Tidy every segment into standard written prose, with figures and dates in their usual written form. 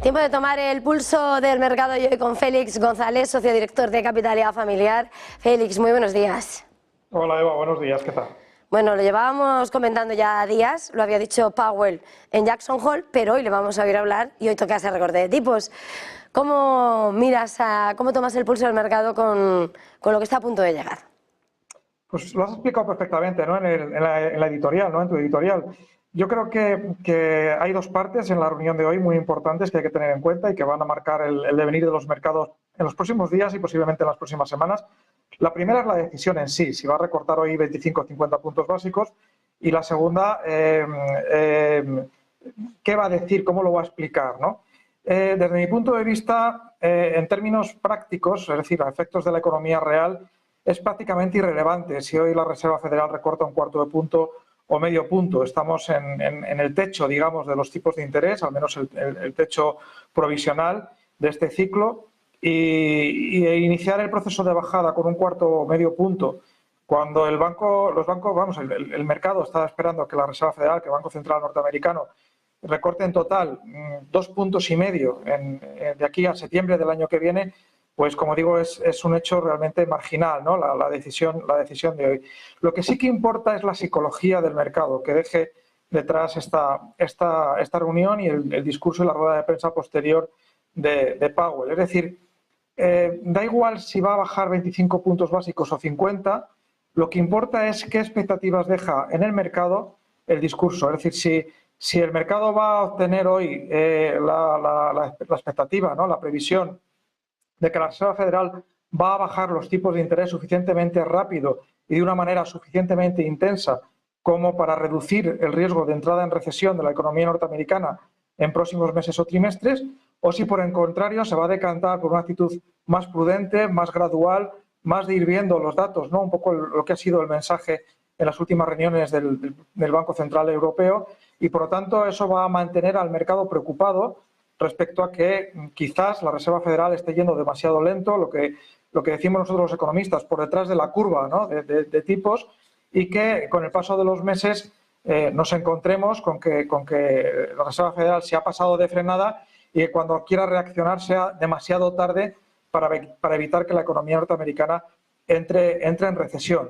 Tiempo de tomar el pulso del mercado y hoy con Félix González, socio director de Capitalidad Familiar. Félix, muy buenos días. Hola Eva, buenos días, ¿qué tal? Bueno, lo llevábamos comentando ya días, lo había dicho Powell en Jackson Hole, pero hoy le vamos a oír hablar y hoy toca ese recorte de tipos. ¿Cómo cómo tomas el pulso del mercado con lo que está a punto de llegar? Pues lo has explicado perfectamente, ¿no? en la editorial, ¿no? En tu editorial. Yo creo que hay dos partes en la reunión de hoy muy importantes que hay que tener en cuenta y que van a marcar el devenir de los mercados en los próximos días y posiblemente en las próximas semanas. La primera es la decisión en sí, si va a recortar hoy 25 o 50 puntos básicos. Y la segunda, qué va a decir, cómo lo va a explicar, ¿no? Desde mi punto de vista, en términos prácticos, es decir, a efectos de la economía real, es prácticamente irrelevante si hoy la Reserva Federal recorta un cuarto de punto o medio punto. Estamos en el techo, digamos, de los tipos de interés, al menos el techo provisional de este ciclo, y iniciar el proceso de bajada con un cuarto o medio punto, cuando el mercado está esperando que la Reserva Federal, que el Banco Central norteamericano, recorte en total 2,5 puntos de aquí a septiembre del año que viene, pues como digo, es un hecho realmente marginal, ¿no? La decisión de hoy. Lo que sí que importa es la psicología del mercado, que deje detrás esta reunión y el discurso y la rueda de prensa posterior de Powell. Es decir, da igual si va a bajar 25 puntos básicos o 50, lo que importa es qué expectativas deja en el mercado el discurso. Es decir, si el mercado va a obtener hoy la expectativa, ¿no? La previsión de que la Reserva Federal va a bajar los tipos de interés suficientemente rápido y de una manera suficientemente intensa como para reducir el riesgo de entrada en recesión de la economía norteamericana en próximos meses o trimestres, o si por el contrario se va a decantar por una actitud más prudente, más gradual, más de ir viendo los datos, ¿no? Un poco lo que ha sido el mensaje en las últimas reuniones del Banco Central Europeo, y por lo tanto eso va a mantener al mercado preocupado respecto a que quizás la Reserva Federal esté yendo demasiado lento, lo que decimos nosotros los economistas, por detrás de la curva, ¿no? de tipos, y que con el paso de los meses nos encontremos con que la Reserva Federal se ha pasado de frenada y que cuando quiera reaccionar sea demasiado tarde para evitar que la economía norteamericana entre en recesión.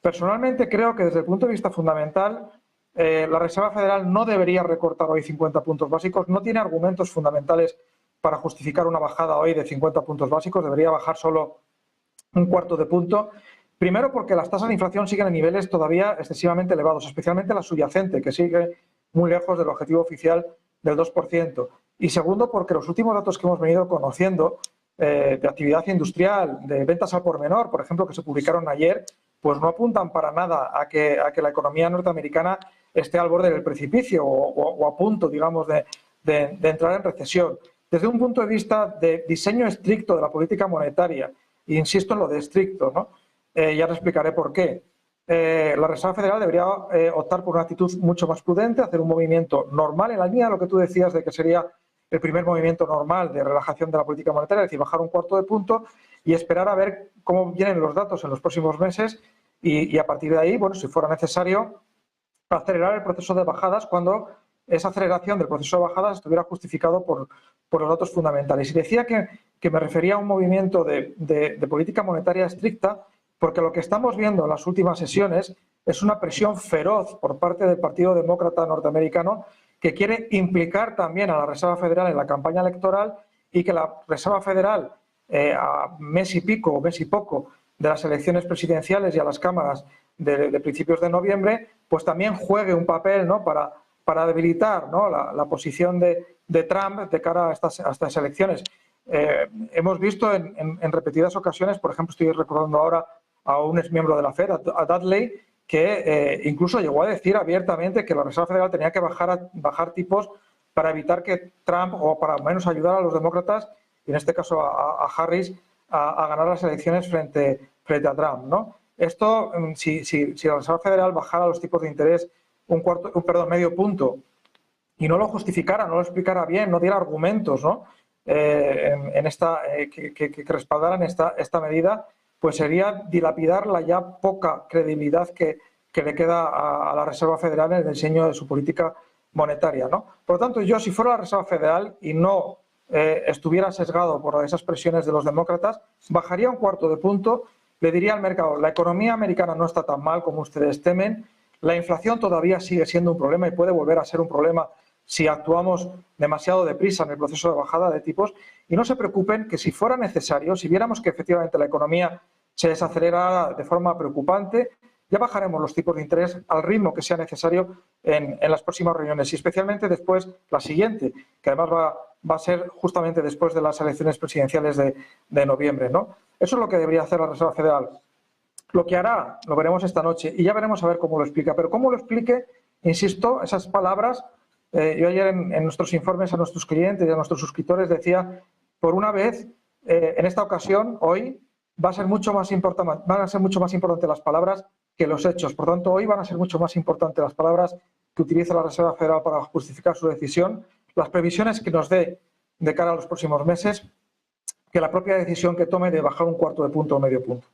Personalmente creo que desde el punto de vista fundamental la Reserva Federal no debería recortar hoy 50 puntos básicos, no tiene argumentos fundamentales para justificar una bajada hoy de 50 puntos básicos, debería bajar solo un cuarto de punto. Primero porque las tasas de inflación siguen a niveles todavía excesivamente elevados, especialmente la subyacente, que sigue muy lejos del objetivo oficial del 2%. Y segundo porque los últimos datos que hemos venido conociendo de actividad industrial, de ventas al por menor, por ejemplo, que se publicaron ayer, pues no apuntan para nada a que la economía norteamericana esté al borde del precipicio o a punto, digamos, de entrar en recesión. Desde un punto de vista de diseño estricto de la política monetaria, e insisto en lo de estricto, ¿no? Ya te explicaré por qué. La Reserva Federal debería optar por una actitud mucho más prudente, hacer un movimiento normal en la línea de lo que tú decías de que sería el primer movimiento normal de relajación de la política monetaria, es decir, bajar un cuarto de punto y esperar a ver cómo vienen los datos en los próximos meses y a partir de ahí, bueno, si fuera necesario, acelerar el proceso de bajadas cuando esa aceleración del proceso de bajadas estuviera justificado por los datos fundamentales. Y decía que me refería a un movimiento de política monetaria estricta porque lo que estamos viendo en las últimas sesiones es una presión feroz por parte del Partido Demócrata norteamericano que quiere implicar también a la Reserva Federal en la campaña electoral y que la Reserva Federal, a mes y pico o mes y poco de las elecciones presidenciales y a las cámaras de principios de noviembre, pues también juegue un papel, ¿no? para debilitar, ¿no? la posición de Trump de cara a estas elecciones. Hemos visto en repetidas ocasiones, por ejemplo, estoy recordando ahora a un exmiembro de la Fed, a Dudley, que incluso llegó a decir abiertamente que la Reserva Federal tenía que bajar tipos para evitar que Trump, o para al menos ayudar a los demócratas, y en este caso a Harris, a ganar las elecciones frente a Trump, ¿no? Esto, si la Reserva Federal bajara los tipos de interés medio punto y no lo justificara, no lo explicara bien, no diera argumentos, ¿no? Que respaldaran esta medida, pues sería dilapidar la ya poca credibilidad que le queda a la Reserva Federal en el diseño de su política monetaria, ¿no? Por lo tanto, yo si fuera la Reserva Federal y no estuviera sesgado por esas presiones de los demócratas, bajaría un cuarto de punto, le diría al mercado, la economía americana no está tan mal como ustedes temen, la inflación todavía sigue siendo un problema y puede volver a ser un problema si actuamos demasiado deprisa en el proceso de bajada de tipos, y no se preocupen que si fuera necesario, si viéramos que efectivamente la economía se desacelera de forma preocupante, ya bajaremos los tipos de interés al ritmo que sea necesario en las próximas reuniones y especialmente después la siguiente, que además va a ser justamente después de las elecciones presidenciales de noviembre, ¿no? Eso es lo que debería hacer la Reserva Federal. Lo que hará lo veremos esta noche y ya veremos a ver cómo lo explica. Pero cómo lo explique, insisto, esas palabras, yo ayer en nuestros informes a nuestros clientes y a nuestros suscriptores decía, por una vez, en esta ocasión, hoy, van a ser mucho más importantes las palabras que los hechos. Por tanto, hoy van a ser mucho más importantes las palabras que utiliza la Reserva Federal para justificar su decisión, las previsiones que nos dé de cara a los próximos meses, que la propia decisión que tome de bajar un cuarto de punto o medio punto.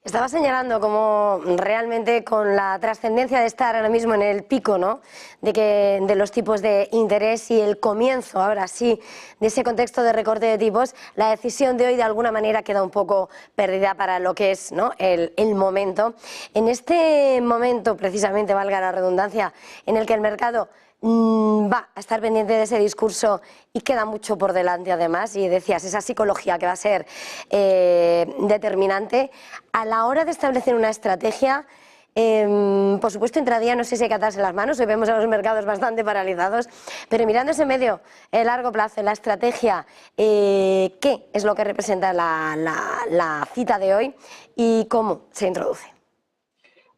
Estaba señalando como realmente con la trascendencia de estar ahora mismo en el pico, ¿no?, de los tipos de interés y el comienzo, ahora sí, de ese contexto de recorte de tipos, la decisión de hoy de alguna manera queda un poco perdida para lo que es, ¿no?, el momento. En este momento, precisamente, valga la redundancia, en el que el mercado va a estar pendiente de ese discurso y queda mucho por delante además, y decías, esa psicología que va a ser determinante a la hora de establecer una estrategia. Por supuesto, intradía no sé si hay que atarse las manos, hoy vemos a los mercados bastante paralizados, pero mirando ese medio, el largo plazo, la estrategia, ¿qué es lo que representa la cita de hoy y cómo se introduce?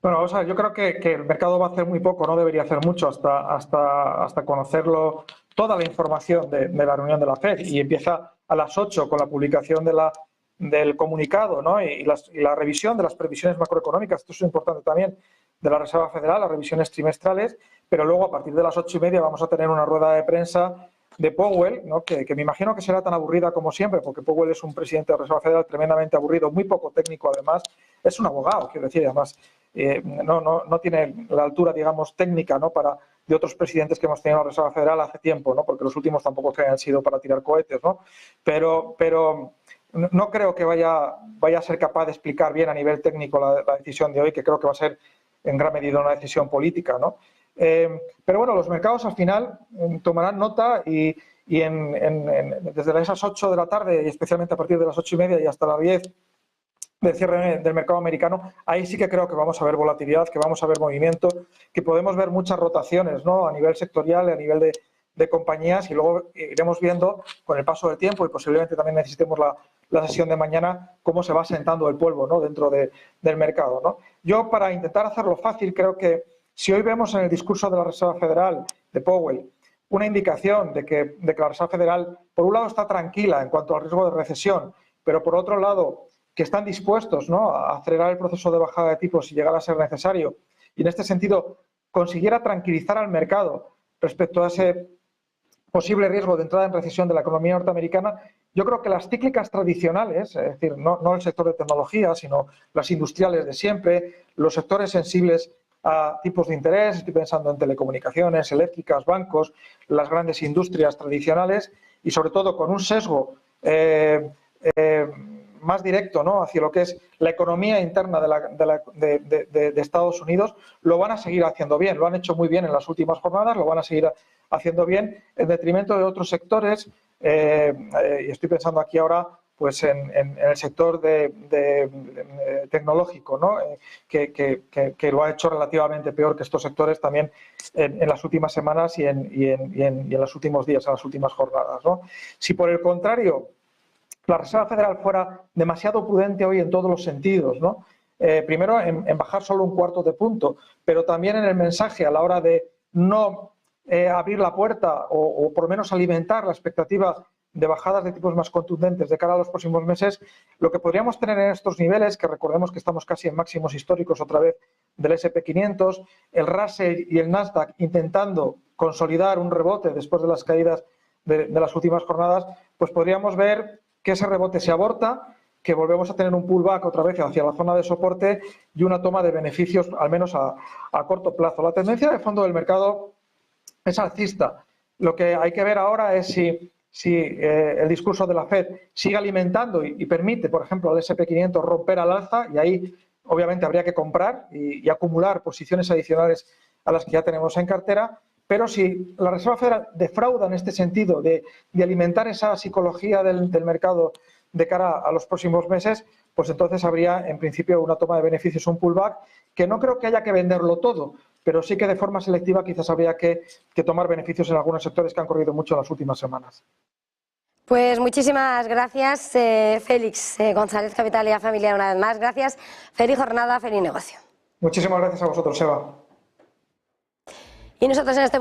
Bueno, vamos a ver, yo creo que el mercado va a hacer muy poco, no debería hacer mucho hasta conocerlo, toda la información de la reunión de la FED, y empieza a las 8 con la publicación del comunicado, ¿no?, y la revisión de las previsiones macroeconómicas. Esto es importante también, de la Reserva Federal, las revisiones trimestrales, pero luego a partir de las 8:30 vamos a tener una rueda de prensa de Powell, ¿no?, que me imagino que será tan aburrida como siempre, porque Powell es un presidente de la Reserva Federal tremendamente aburrido, muy poco técnico además, es un abogado, quiero decir, además no tiene la altura, digamos, técnica, ¿no?, de otros presidentes que hemos tenido en la Reserva Federal hace tiempo, ¿no?, porque los últimos tampoco que hayan sido para tirar cohetes, ¿no?, pero no creo que vaya a ser capaz de explicar bien a nivel técnico la decisión de hoy, que creo que va a ser en gran medida una decisión política, ¿no? Pero bueno, los mercados al final tomarán nota y desde esas 8 de la tarde y especialmente a partir de las 8:30 y hasta las 10 del cierre del mercado americano, ahí sí que creo que vamos a ver volatilidad, que vamos a ver movimiento, que podemos ver muchas rotaciones, ¿no?, a nivel sectorial, a nivel de compañías, y luego iremos viendo con el paso del tiempo y posiblemente también necesitemos la sesión de mañana cómo se va sentando el polvo, ¿no?, dentro del mercado, ¿no? Yo, para intentar hacerlo fácil, creo que si hoy vemos en el discurso de la Reserva Federal, de Powell, una indicación de que la Reserva Federal, por un lado, está tranquila en cuanto al riesgo de recesión, pero por otro lado, que están dispuestos, ¿no?, a acelerar el proceso de bajada de tipos si llegara a ser necesario, y en este sentido consiguiera tranquilizar al mercado respecto a ese posible riesgo de entrada en recesión de la economía norteamericana, yo creo que las cíclicas tradicionales, es decir, no el sector de tecnología, sino las industriales de siempre, los sectores sensibles a tipos de interés, estoy pensando en telecomunicaciones, eléctricas, bancos, las grandes industrias tradicionales, y sobre todo con un sesgo más directo, ¿no?, hacia lo que es la economía interna de Estados Unidos, lo van a seguir haciendo bien, lo han hecho muy bien en las últimas jornadas, lo van a seguir haciendo bien en detrimento de otros sectores, y estoy pensando aquí ahora pues en el sector tecnológico, ¿no?, que lo ha hecho relativamente peor que estos sectores también en las últimas semanas y en los últimos días, en las últimas jornadas, ¿no? Si por el contrario la Reserva Federal fuera demasiado prudente hoy en todos los sentidos, ¿no?, primero en bajar solo un cuarto de punto, pero también en el mensaje a la hora de no abrir la puerta o por lo menos alimentar la expectativa de bajadas de tipos más contundentes de cara a los próximos meses, lo que podríamos tener en estos niveles, que recordemos que estamos casi en máximos históricos otra vez del S&P 500, el Russell y el Nasdaq intentando consolidar un rebote después de las caídas de las últimas jornadas, pues podríamos ver que ese rebote se aborta, que volvemos a tener un pullback otra vez hacia la zona de soporte y una toma de beneficios, al menos a corto plazo. La tendencia de fondo del mercado es alcista. Lo que hay que ver ahora es si si el discurso de la Fed sigue alimentando y permite, por ejemplo, al S&P 500 romper al alza, y ahí obviamente habría que comprar y acumular posiciones adicionales a las que ya tenemos en cartera. Pero si la Reserva Federal defrauda en este sentido de alimentar esa psicología del mercado de cara a los próximos meses, pues entonces habría en principio una toma de beneficios, un pullback, que no creo que haya que venderlo todo, pero sí que de forma selectiva quizás habría que tomar beneficios en algunos sectores que han corrido mucho en las últimas semanas. Pues muchísimas gracias, Félix González, Capitalia Familiar, una vez más. Gracias. Feliz jornada, feliz negocio. Muchísimas gracias a vosotros, Eva. Y nosotros en este